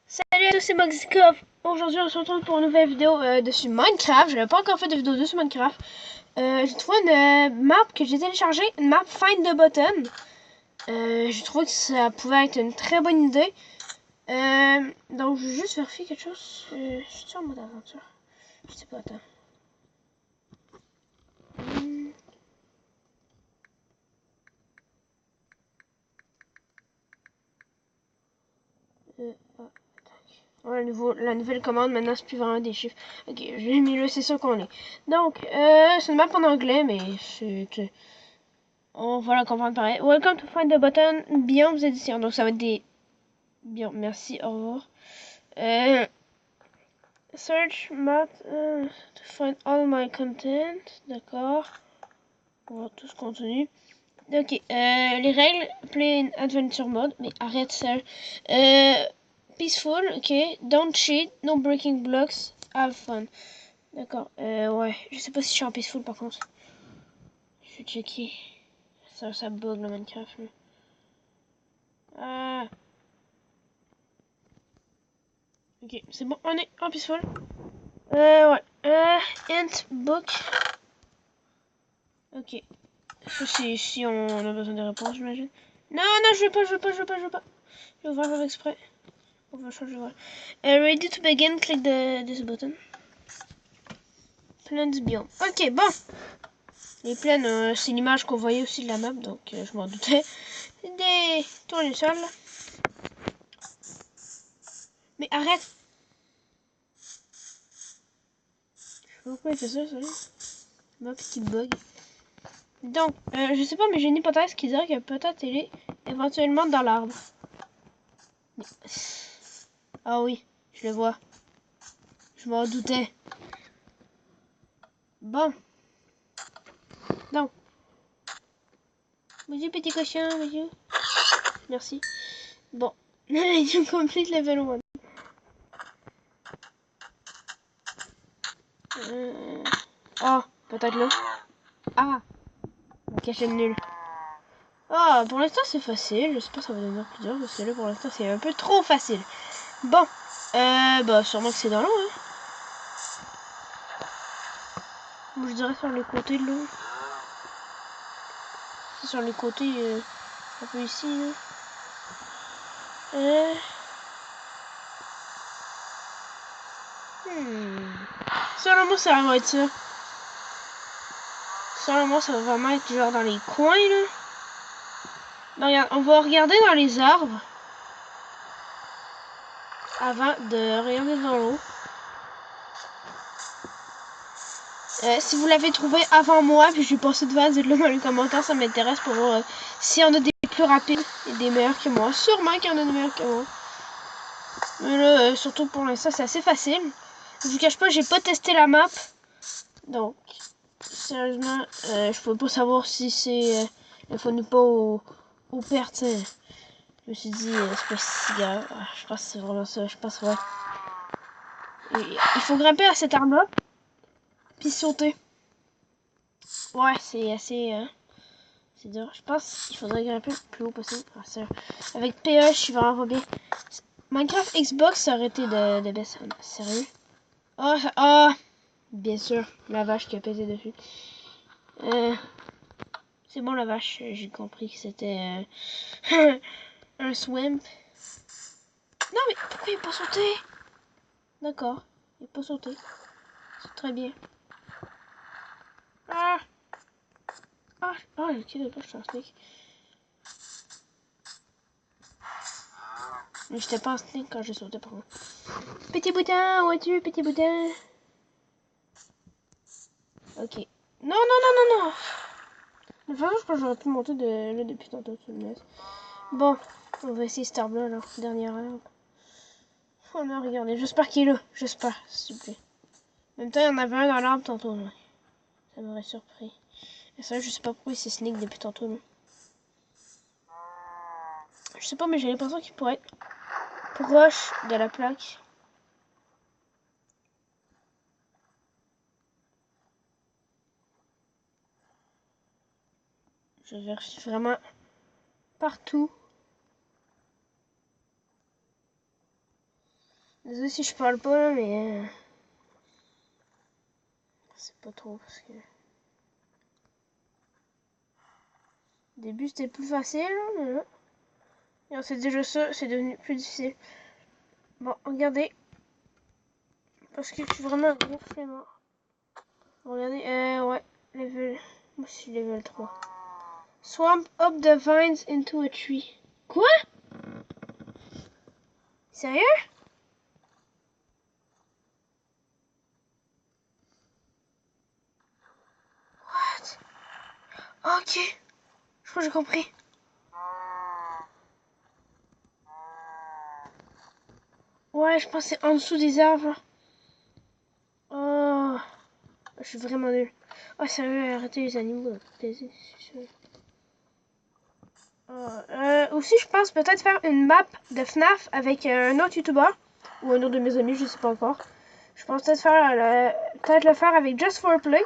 Salut à tous, c'est Maxicov. Aujourd'hui, on se retrouve pour une nouvelle vidéo dessus Minecraft. Je n'avais pas encore fait de vidéo dessus Minecraft. J'ai trouvé une map que j'ai téléchargée, une map Find the Button. J'ai trouvé que ça pouvait être une très bonne idée. Donc, je vais juste vérifier quelque chose. Je suis en mode aventure. Je sais pas, attends. Ah, ouais, la nouvelle commande, maintenant, c'est plus vraiment des chiffres. Ok, j'ai mis là, c'est ça qu'on est. Donc, c'est une map en anglais, mais c'est... On va la comprendre pareil. Welcome to find the button beyond the edition. Donc ça va être des... Bien, merci, au revoir. Search map to find all my content. D'accord. On va voir tout ce contenu. Ok, les règles, play in adventure mode. Mais arrête ça. Peaceful, ok. Don't cheat, no breaking blocks, have fun. D'accord, ouais. Je sais pas si je suis en peaceful par contre. Je vais checker. Ça bug le Minecraft. Ok, c'est bon, on est en peaceful. Ouais. Int book. Ok. Ça, c'est si on a besoin de réponses, j'imagine. Non, non, je veux pas. Je vais ouvrir avec exprès. On va changer, voilà. Ready to begin, click this button. Plans beyond. Ok, bon. Les plaines, c'est l'image qu'on voyait aussi de la map, donc je m'en doutais. Des tournesols. Mais arrête. Pourquoi il fait ça, ça? Ma petite bug. Donc, je sais pas, mais j'ai une hypothèse qui dirait que peut-être elle est éventuellement dans l'arbre. Ah oui, je le vois. Je m'en doutais. Bon. Donc. Bonjour petit cochon, bonjour. Merci. Bon. You complete level 1. Oh, peut-être là. Ah, la cachette nulle. Ah, pour l'instant c'est facile. J'espère que ça va devenir plus dur parce que là pour l'instant c'est un peu trop facile. Bon. Bah sûrement que c'est dans l'eau, hein. Moi je dirais sur les côtés de l'eau. C'est sur les côtés, un peu ici, là. Selon moi, ça va être ça. Selon moi, ça va vraiment être genre dans les coins, là. Non, regarde, on va regarder dans les arbres. Avant de regarder dans l'eau. Si vous l'avez trouvé avant moi, puis je suis passé devant, dites-le dans les commentaires, ça m'intéresse pour voir si on a des plus rapides et des meilleurs que moi. Sûrement qu'il y en a des meilleurs que moi. Mais là, surtout pour l'instant, c'est assez facile. Je vous cache pas, j'ai pas testé la map. Donc, sérieusement, je peux pas savoir si c'est le fun ou pas au pertes. Je me suis dit, c'est pas si grave. Je pense que c'est vraiment ça. Je pense, ouais. Il faut grimper à cet arbre-là, puis sauter. Ouais, c'est assez... c'est dur. Je pense qu'il faudrait grimper le plus haut possible. Avec PE, je suis vraiment pas bien. Minecraft Xbox, ça aurait été de baisse. Sérieux? Oh, bien sûr. La vache qui a pesé dessus. C'est bon, la vache. J'ai compris que c'était un swimp. Non, mais pourquoi il n'est pas sauté? D'accord. Il n'est pas sauté. C'est très bien. Ok, d'accord, je suis un snake. Mais j'étais pas un snake quand j'ai sauté, par contre. Petit boutin, où es-tu, petit boutin? Ok. Non, non, non, non, non. De toute façon, je pense que j'aurais pu monter là depuis tantôt, tu me laisses. Bon, on va essayer cet arbre-là, là. Dernière arbre. Oh non, regardez, j'espère qu'il est là. J'espère, s'il vous plaît. En même temps, il y en avait un dans l'arbre tantôt, là. Ça m'aurait surpris. Et ça, je sais pas pourquoi il s'est sneak depuis tantôt, là. Je sais pas, mais j'ai l'impression qu'il pourrait être proche de la plaque. Je vérifie vraiment partout. Désolé si je parle pas là, mais c'est pas trop parce que au début c'était plus facile, là, mais là, et c'est déjà ça, c'est devenu plus difficile. Bon, regardez, parce que je suis vraiment un gros flemmard. Regardez, ouais, level, moi je suis level 3. Swamp up the vines into a tree. Quoi? Sérieux? What? Ok, je crois que j'ai compris. Ouais, je pense que c'est en dessous des arbres. Oh, je suis vraiment nul. Oh, sérieux, arrêtez les animaux. Aussi, je pense peut-être faire une map de FNAF avec un autre YouTuber ou un autre de mes amis, je sais pas encore. Je pense peut-être le faire avec Just for Play.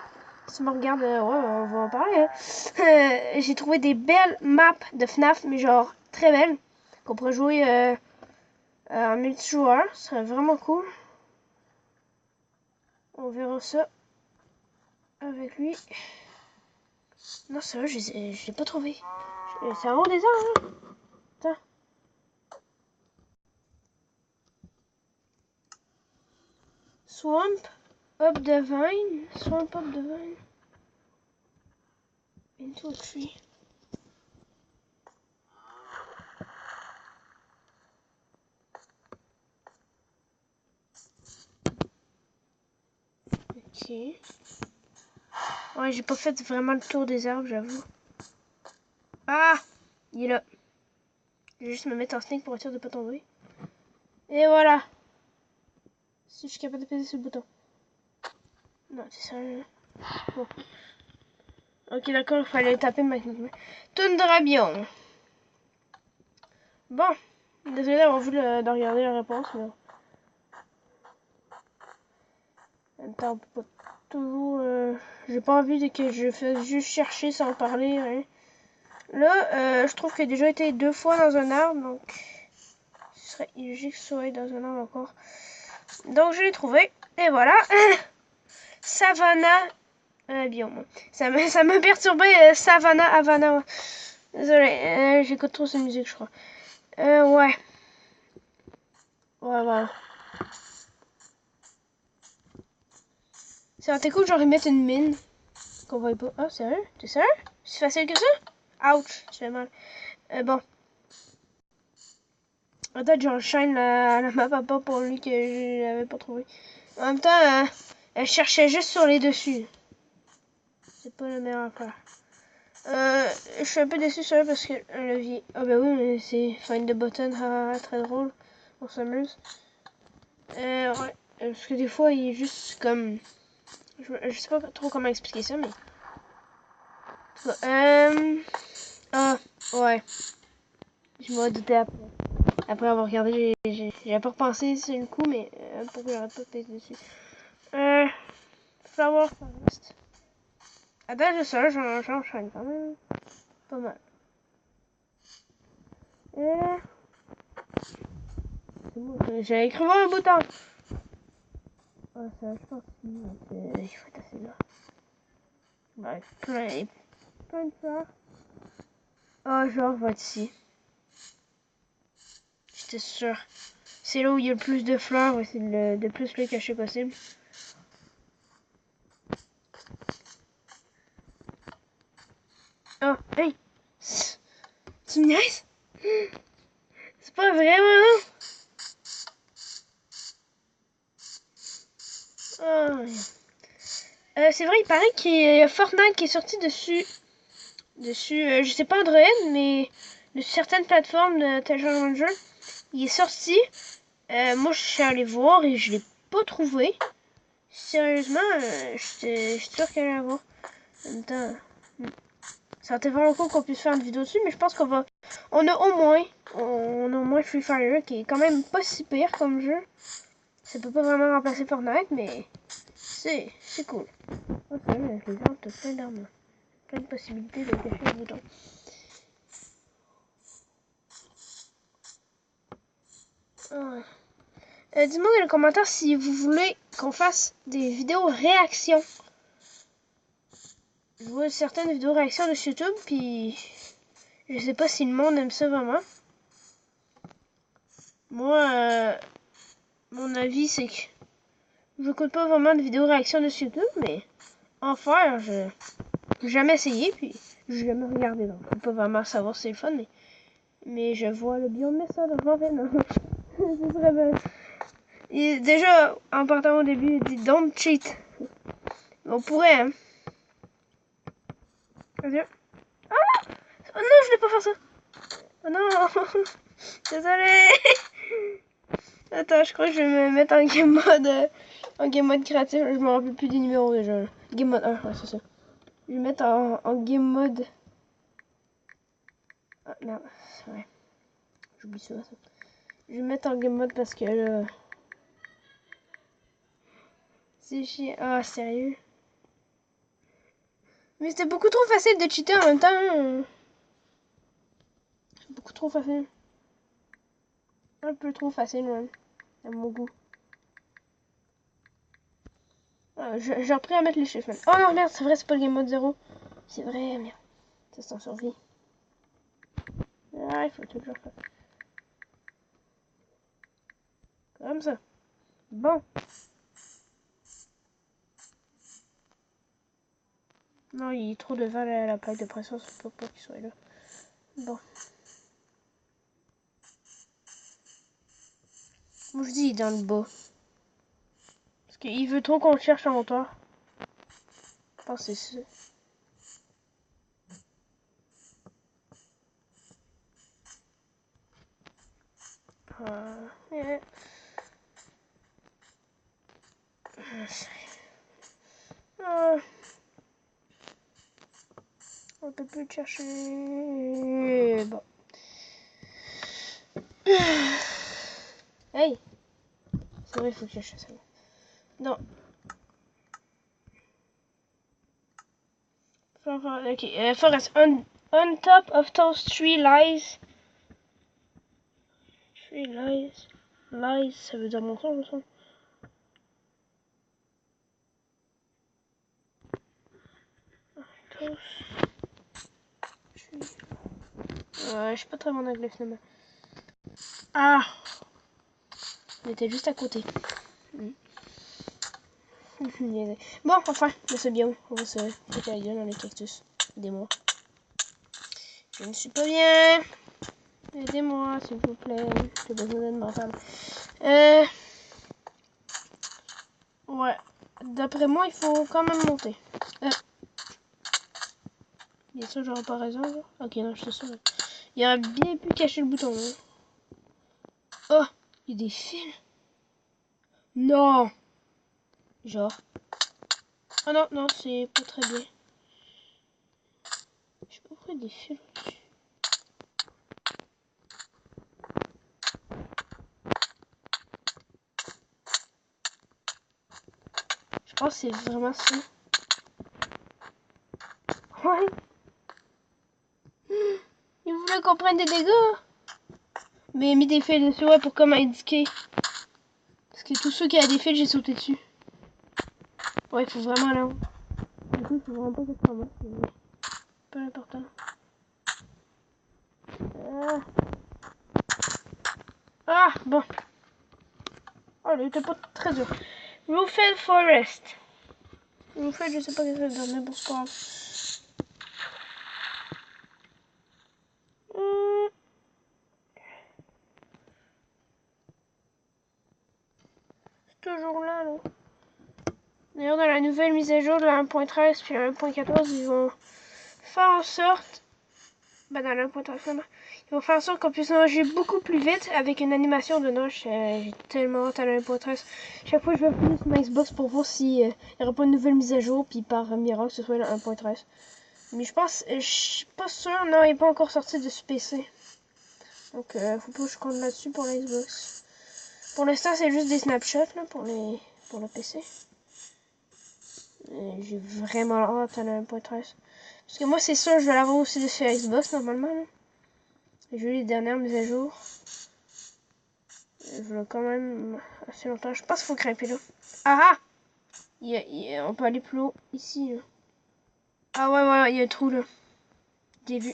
Si tu me regardes, ouais, on va en parler. Hein. J'ai trouvé des belles maps de FNAF, mais genre très belles, qu'on pourrait jouer en multijoueur. Ce serait vraiment cool. On verra ça avec lui. Non, c'est vrai, je l'ai pas trouvé. C'est en haut des arbres, hein. Attends. Swamp up the vine. Swamp up the vine. Into a tree. Ok. Ouais, j'ai pas fait vraiment le tour des arbres, j'avoue. Ah! Il est là. Je vais juste me mettre en sneak pour être sûr de pas tomber. Et voilà. Si je suis capable de peser sur le bouton. Non, c'est ça. Bon. Ok, d'accord, il fallait taper maintenant. Tundra biome. Bon. Désolé d'avoir voulu de regarder la réponse, mais... Attends, on peut pas toujours... J'ai pas envie de que je fasse juste chercher sans parler, hein. Là, je trouve qu'il a déjà été 2 fois dans un arbre, donc... Ce serait illogique que ce soit dans un arbre encore. Donc je l'ai trouvé. Et voilà. Savannah biome. Ça m'a perturbé. Savannah Havana. Désolé, j'écoute trop cette musique, je crois. Ouais. Ouais, voilà. Ça aurait été cool, genre, ils mettent une mine. Qu'on voit pas. Oh, sérieux? T'es sérieux? C'est facile que ça? Ouch, ça fait mal. Bon. Peut-être j'enchaîne la map à pas pour lui que je l'avais pas trouvé. En même temps, elle cherchait juste sur les dessus. C'est pas la meilleure affaire. Je suis un peu déçu sur eux parce que le vie. Ah bah oui, mais c'est Find the Button, très drôle. On s'amuse. Ouais. Parce que des fois, il est juste comme. Je sais pas trop comment expliquer ça, mais. Ah, ouais. Je m'en doutais après. Après avoir regardé, j'ai pas repensé sur le coup, mais pourquoi j'aurais pas pesé dessus. Flower Forest. À date de ça, j'enchaîne quand même. Pas mal. C'est bon, j'ai écrit un bouton. Ah, ça, je pense qu'il faut être assez là. Ouais, plein de fleurs. Oh, genre, va être ici. J'étais sûr. C'est là où il y a le plus de fleurs, ouais, c'est de plus le cacher possible. Oh, hey! Tu me niaises? C'est pas vraiment. Oh. C'est vrai, il paraît qu'il y a Fortnite qui est sorti dessus. Je sais pas Android, mais de certaines plateformes de téléchargement de jeux. Il est sorti. Moi, je suis allée voir et je l'ai pas trouvé. Sérieusement, j'étais sûre qu'elle allait avoir. Attends. Ça aurait été vraiment cool qu'on puisse faire une vidéo dessus, mais je pense qu'on va. On a au moins Free Fire qui est quand même pas si pire comme jeu. Ça peut pas vraiment remplacer Fortnite, mais c'est cool. Ok, avec les arbres, t'as plein d'armes. Plein de possibilités de cacher les boutons. Ah. Dites-moi dans les commentaires si vous voulez qu'on fasse des vidéos réactions. Je vois certaines vidéos réactions de YouTube, puis je sais pas si le monde aime ça vraiment. Moi, mon avis, c'est que je n'écoute pas vraiment de vidéos réactions de YouTube, mais en faire, je n'ai jamais essayé, puis je n'ai jamais regardé, donc je peux pas vraiment savoir si c'est le fun, mais je vois le Beyond Method en fait, non. Ce serait bien. Et déjà, en partant au début, il dit don't cheat. On pourrait, hein. Vas-y. Ah! Oh non, je vais pas faire ça. Oh non. Désolé. Attends, je crois que je vais me mettre en game mode créatif. Je me rappelle plus des numéros déjà. Game mode 1, ouais, c'est ça. Je vais mettre en game mode. Ah merde, ouais. J'oublie souvent ça. Je vais mettre en game mode parce que là. C'est chiant. Ah, sérieux? Mais c'était beaucoup trop facile de cheater en même temps. C'est beaucoup trop facile. Un peu trop facile, même. À mon goût. J'ai appris à mettre les chiffres. Oh non, merde, c'est vrai, c'est pas le game mode 0. C'est vrai, merde. Ça, c'est en survie. Ah, il faut toujours faire. Comme ça. Bon. Non, il y a trop de vent à la plaque de pression, ça peut pas qu'il soit là. Bon. Moi je dis il est dans le bas. Parce qu'il veut trop qu'on le cherche en hauteur. Je pense que c'est ça. Yeah. On peut plus le chercher. Bon. Hey! C'est vrai, il faut que je cherche ça. Non. Ok, Forest, on top of those three lies. Three lies. Lies, ça veut dire mensonge, me semble. Ouais, je suis pas très bon anglais finalement. Ah! On était juste à côté. Bon, enfin, c'est bien. On va se péter la gueule dans les cactus. Aidez-moi. Je ne suis pas bien. Aidez-moi, s'il vous plaît. J'ai besoin d'aide mentale. Ouais. D'après moi, il faut quand même monter. Bien sûr, j'aurais pas raison. Là. Ok, non, je suis sûr. Il aurait bien pu cacher le bouton. Là. Oh, il y a des fils. Non. Genre. Ah non, non, c'est pas très bien. Je sais pas pourquoi il y a des fils là-dessus. Je pense que c'est vraiment ça. Ouais. Il voulait qu'on prenne des dégâts. Mais il a mis des fils dessus, ouais, pour comme indiquer. Parce que tous ceux qui a des fils, j'ai sauté dessus. Ouais, il faut vraiment aller en haut. Du coup, il faut vraiment pas que ça marche. C'est pas important. Ah, bon. Oh, il était pas très dur. Roofed Forest. Roofed, je sais pas qu'est-ce que ça veut dire, mais bon, c'est pas grave. C'est toujours là, là. D'ailleurs, dans la nouvelle mise à jour de la 1.13 puis la 1.14, ils vont faire en sorte. Bah, dans la 1.13, ils vont faire en sorte qu'on puisse nager beaucoup plus vite avec une animation de nage. J'ai tellement hâte à la 1.13. Chaque fois, je vais fouiller sur ma Xbox pour voir s'il n'y aura pas une nouvelle mise à jour, puis par miracle, ce soit la 1.13. Mais je pense, je suis pas sûr, non, il n'est pas encore sorti de ce PC. Donc, faut pas que je compte là-dessus pour la Xbox. Pour l'instant, c'est juste des snapshots là, pour le PC. J'ai vraiment hâte à la 1.13. Parce que moi, c'est sûr, je vais l'avoir aussi sur Xbox normalement. J'ai eu les dernières mises à jour. Je veux quand même assez longtemps. Je pense qu'il faut grimper là. Ah ah! On peut aller plus haut ici. Là. Ah ouais, ouais, il y a un trou là. J'ai vu.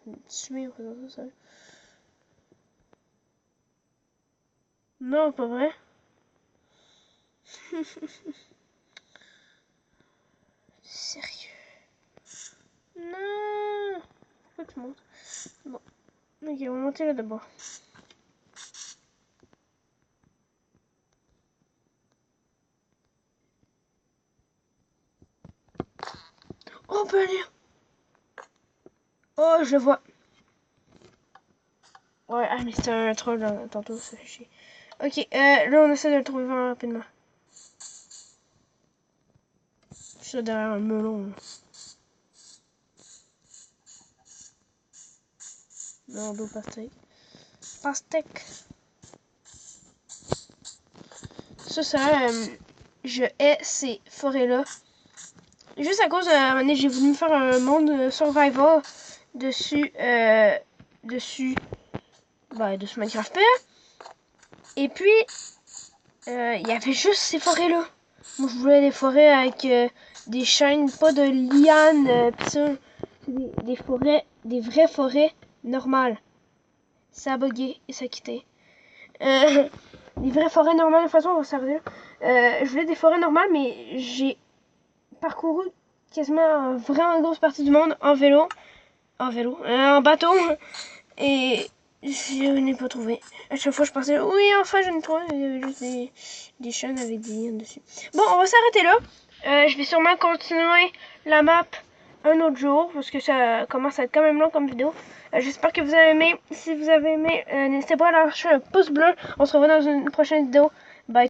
Je vais me tuer en faisant ça. Non, pas vrai. Sérieux. Non. Pourquoi tu montes? Bon. Ok, on va monter là d'abord. Oh, on peut aller. Oh, je le vois. Ouais, ah, mais c'était un troll là, tantôt, ça fait chier. Ok, là, on essaie de le trouver vraiment rapidement. Je suis derrière un melon. Là. Non, d'eau pastèque. Pastèque. Ça, je hais ces forêts-là. Juste à cause, à un moment donné, j'ai voulu me faire un monde survival dessus, dessus Minecraft. Et puis, il y avait juste ces forêts-là. Moi, je voulais des forêts avec des chaînes, pas de lianes, pis ça. Des forêts, des vraies forêts normales. Ça a bugué et ça a quitté. Des vraies forêts normales, de toute façon, on va s'arrêter là. Je voulais des forêts normales, mais j'ai parcouru quasiment vraiment une grosse partie du monde en vélo. En bateau. Et je n'ai pas trouvé. À chaque fois, je pensais, oui, enfin, je n'ai trouvé. Il y avait juste des chaînes avec des liens dessus. Bon, on va s'arrêter là. Je vais sûrement continuer la map un autre jour parce que ça commence à être quand même long comme vidéo. J'espère que vous avez aimé. Si vous avez aimé, n'hésitez pas à lâcher un pouce bleu. On se revoit dans une prochaine vidéo.